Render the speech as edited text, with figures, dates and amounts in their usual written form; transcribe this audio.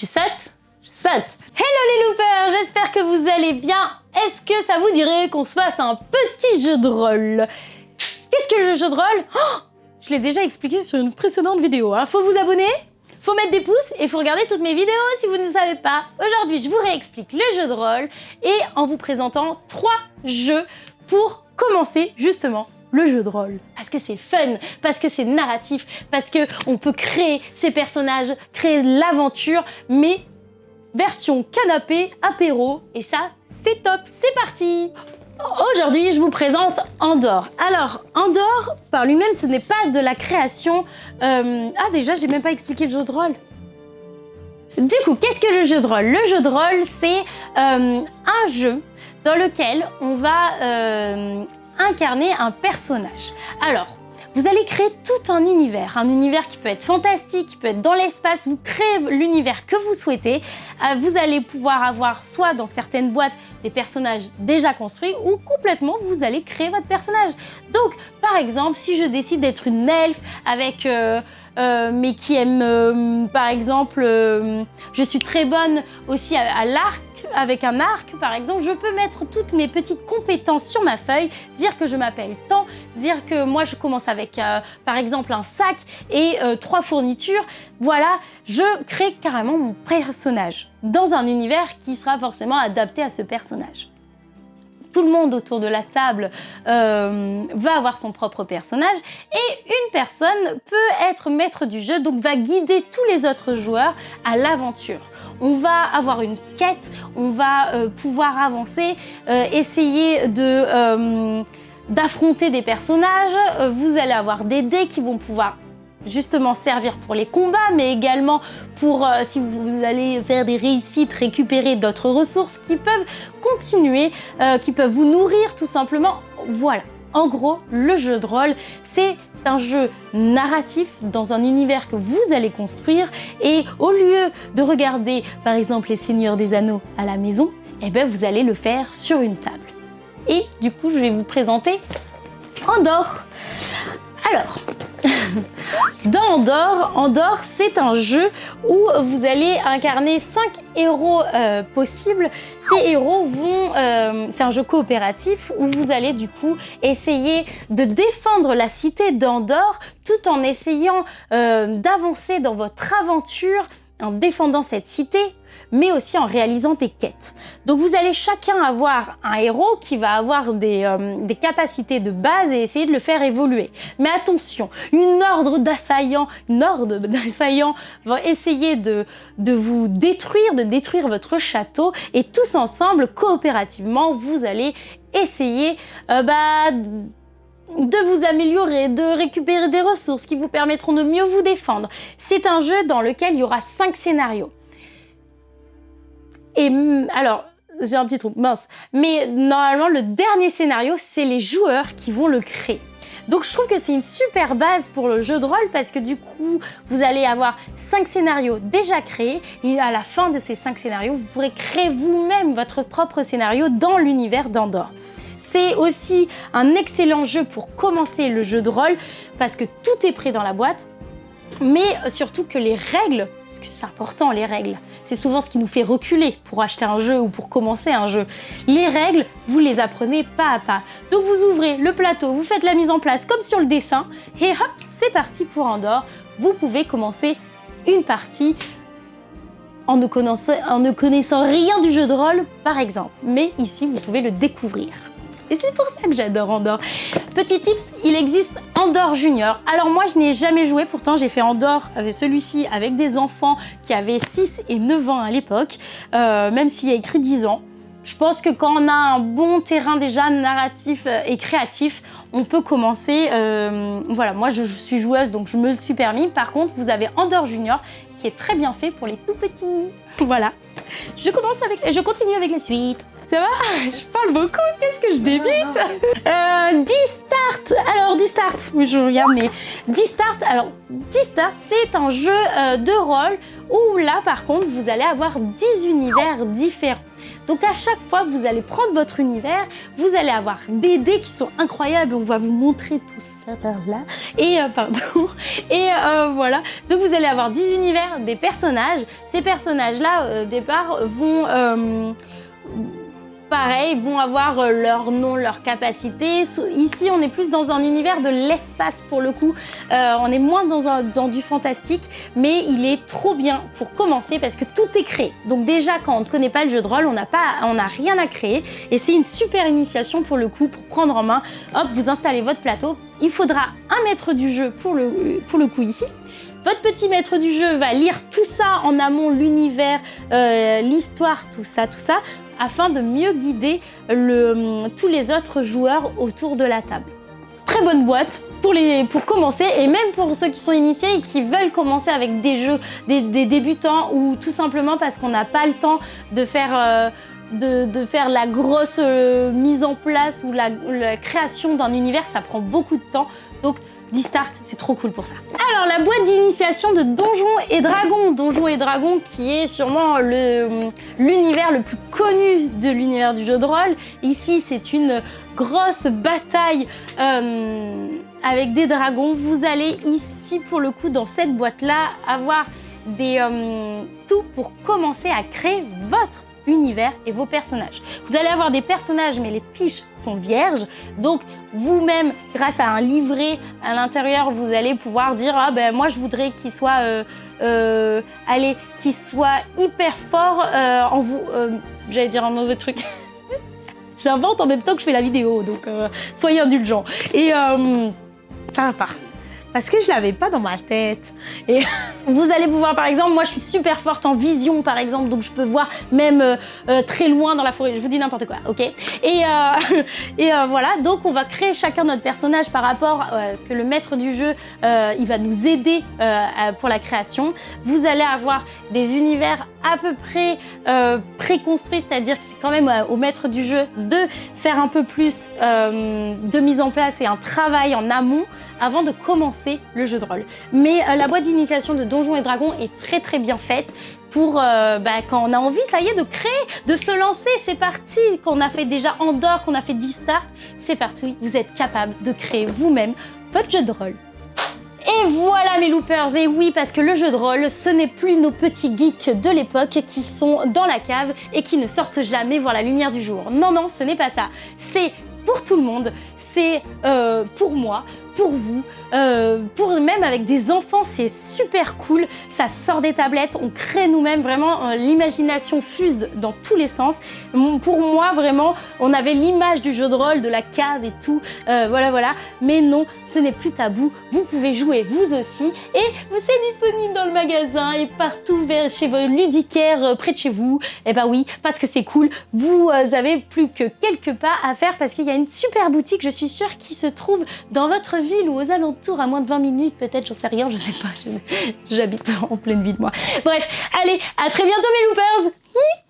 Je saute. Hello les loopers, j'espère que vous allez bien. Est-ce que ça vous dirait qu'on se fasse un petit jeu de rôle? Qu'est-ce que le jeu de rôle? Je l'ai déjà expliqué sur une précédente vidéo. Faut vous abonner, faut mettre des pouces et faut regarder toutes mes vidéos si vous ne savez pas. Aujourd'hui, je vous réexplique le jeu de rôle et en vous présentant 3 jeux pour commencer justement le jeu de rôle. Parce que c'est fun, parce que c'est narratif, parce que on peut créer ses personnages, créer l'aventure, mais version canapé, apéro, et ça, c'est top, c'est parti! Aujourd'hui, je vous présente Andor. Alors, Andor, par lui-même, ce n'est pas de la création... déjà, j'ai même pas expliqué le jeu de rôle. Du coup, qu'est-ce que le jeu de rôle? Le jeu de rôle, c'est un jeu dans lequel on va incarner un personnage. Alors, vous allez créer tout un univers qui peut être fantastique, qui peut être dans l'espace, vous créez l'univers que vous souhaitez. Vous allez pouvoir avoir soit dans certaines boîtes des personnages déjà construits ou complètement vous allez créer votre personnage. Donc par exemple, si je décide d'être une elfe avec... mais qui aime, par exemple, je suis très bonne aussi à l'arc, avec un arc par exemple, je peux mettre toutes mes petites compétences sur ma feuille, dire que je m'appelle tant, dire que moi je commence avec par exemple un sac et 3 fournitures, voilà, je crée carrément mon personnage dans un univers qui sera forcément adapté à ce personnage. Tout le monde autour de la table va avoir son propre personnage et une personne peut être maître du jeu, donc va guider tous les autres joueurs à l'aventure. On va avoir une quête, on va pouvoir avancer, essayer d'affronter des personnages, vous allez avoir des dés qui vont pouvoir justement servir pour les combats, mais également pour, si vous allez faire des réussites, récupérer d'autres ressources qui peuvent continuer, qui peuvent vous nourrir tout simplement. Voilà, en gros, le jeu de rôle, c'est un jeu narratif dans un univers que vous allez construire et au lieu de regarder par exemple les Seigneurs des Anneaux à la maison, eh ben, vous allez le faire sur une table. Et du coup, je vais vous présenter Andor. Alors, dans Andor, c'est un jeu où vous allez incarner 5 héros possibles. Ces héros vont... c'est un jeu coopératif où vous allez du coup essayer de défendre la cité d'Andor tout en essayant d'avancer dans votre aventure en défendant cette cité, mais aussi en réalisant des quêtes. Donc vous allez chacun avoir un héros qui va avoir des capacités de base et essayer de le faire évoluer. Mais attention, une horde d'assaillants va essayer de vous détruire, de détruire votre château et tous ensemble, coopérativement, vous allez essayer de vous améliorer, de récupérer des ressources qui vous permettront de mieux vous défendre. C'est un jeu dans lequel il y aura 5 scénarios. Et alors, j'ai un petit trou, mince. Mais normalement, le dernier scénario, c'est les joueurs qui vont le créer. Donc je trouve que c'est une super base pour le jeu de rôle parce que du coup, vous allez avoir 5 scénarios déjà créés et à la fin de ces 5 scénarios, vous pourrez créer vous-même votre propre scénario dans l'univers d'Andor. C'est aussi un excellent jeu pour commencer le jeu de rôle parce que tout est prêt dans la boîte, mais surtout que les règles, parce que c'est important les règles, c'est souvent ce qui nous fait reculer pour acheter un jeu ou pour commencer un jeu. Les règles, vous les apprenez pas à pas. Donc vous ouvrez le plateau, vous faites la mise en place comme sur le dessin et hop, c'est parti pour Andor. Vous pouvez commencer une partie en ne connaissant rien du jeu de rôle par exemple, mais ici vous pouvez le découvrir. Et c'est pour ça que j'adore Andor. Petit tips, il existe Andor Junior. Alors moi, je n'y ai jamais joué, pourtant j'ai fait Andor avec celui-ci avec des enfants qui avaient 6 et 9 ans à l'époque, même s'il y a écrit 10 ans. Je pense que quand on a un bon terrain déjà narratif et créatif, on peut commencer. Voilà, moi je suis joueuse donc je me le suis permis. Par contre, vous avez Andor Junior qui est très bien fait pour les tout petits. Voilà. Je continue avec la suite. Ça va? Je parle beaucoup, qu'est-ce que je débite? D-Start. Alors D-Start, oui je regarde, mais D-Start, c'est un jeu de rôle où là par contre vous allez avoir 10 univers différents. Donc à chaque fois que vous allez prendre votre univers, vous allez avoir des dés qui sont incroyables. On va vous montrer tout ça par là. Et voilà. Donc vous allez avoir 10 univers, des personnages. Ces personnages-là, au départ, pareil, vont avoir leur nom, leur capacité. Ici, on est plus dans un univers de l'espace pour le coup. On est moins dans du fantastique, mais il est trop bien pour commencer parce que tout est créé. Donc déjà, quand on ne connaît pas le jeu de rôle, on n'a rien à créer. Et c'est une super initiation pour le coup, pour prendre en main. Hop, vous installez votre plateau. Il faudra un maître du jeu pour le coup ici. Votre petit maître du jeu va lire tout ça en amont, l'univers, l'histoire, tout ça, afin de mieux guider tous les autres joueurs autour de la table. Très bonne boîte pour commencer, et même pour ceux qui sont initiés et qui veulent commencer avec des jeux, des débutants, ou tout simplement parce qu'on n'a pas le temps de faire la grosse mise en place ou la création d'un univers. Ça prend beaucoup de temps. Donc D-Start, c'est trop cool pour ça. Alors, la boîte d'initiation de Donjons et Dragons. Donjons et Dragons qui est sûrement l'univers le plus connu de l'univers du jeu de rôle. Ici, c'est une grosse bataille avec des dragons. Vous allez ici, pour le coup, dans cette boîte-là, avoir tout pour commencer à créer votre univers et vos personnages. Vous allez avoir des personnages, mais les fiches sont vierges. Donc, vous-même, grâce à un livret à l'intérieur, vous allez pouvoir dire « Ah ben moi, je voudrais qu'il soit, qu'il soit hyper fort en vous... j'allais dire un mauvais truc. J'invente en même temps que je fais la vidéo, donc soyez indulgents. Et ça va pas. Parce que je l'avais pas dans ma tête. Et vous allez pouvoir, par exemple, moi je suis super forte en vision, par exemple, donc je peux voir même très loin dans la forêt. Je vous dis n'importe quoi, ok? Et voilà, donc on va créer chacun notre personnage par rapport à ce que le maître du jeu, il va nous aider pour la création. Vous allez avoir des univers à peu près préconstruits, c'est-à-dire que c'est quand même au maître du jeu de faire un peu plus de mise en place et un travail en amont avant de commencer le jeu de rôle. Mais la boîte d'initiation de Donjons et Dragons est très très bien faite pour quand on a envie, ça y est, de créer, de se lancer, c'est parti. Qu'on a fait déjà Andorre, qu'on a fait D-Start, c'est parti, vous êtes capable de créer vous-même votre jeu de rôle. Et voilà mes loopers, et oui, parce que le jeu de rôle, ce n'est plus nos petits geeks de l'époque qui sont dans la cave et qui ne sortent jamais voir la lumière du jour. Non, non, ce n'est pas ça. C'est pour tout le monde, c'est pour moi, pour vous, pour même avec des enfants, c'est super cool. Ça sort des tablettes, on crée nous-mêmes, vraiment l'imagination fuse dans tous les sens. Pour moi, vraiment, on avait l'image du jeu de rôle, de la cave et tout, voilà. Mais non, ce n'est plus tabou, vous pouvez jouer vous aussi, et c'est disponible dans le magasin et partout chez vos ludicaires près de chez vous. Et bah oui, parce que c'est cool, vous avez plus que quelques pas à faire parce qu'il y a une super boutique, je suis sûre, qui se trouve dans votre ville ou aux alentours, à moins de 20 minutes peut-être, j'en sais rien, je sais pas, j'habite en pleine ville moi. Bref, allez, à très bientôt mes loopers.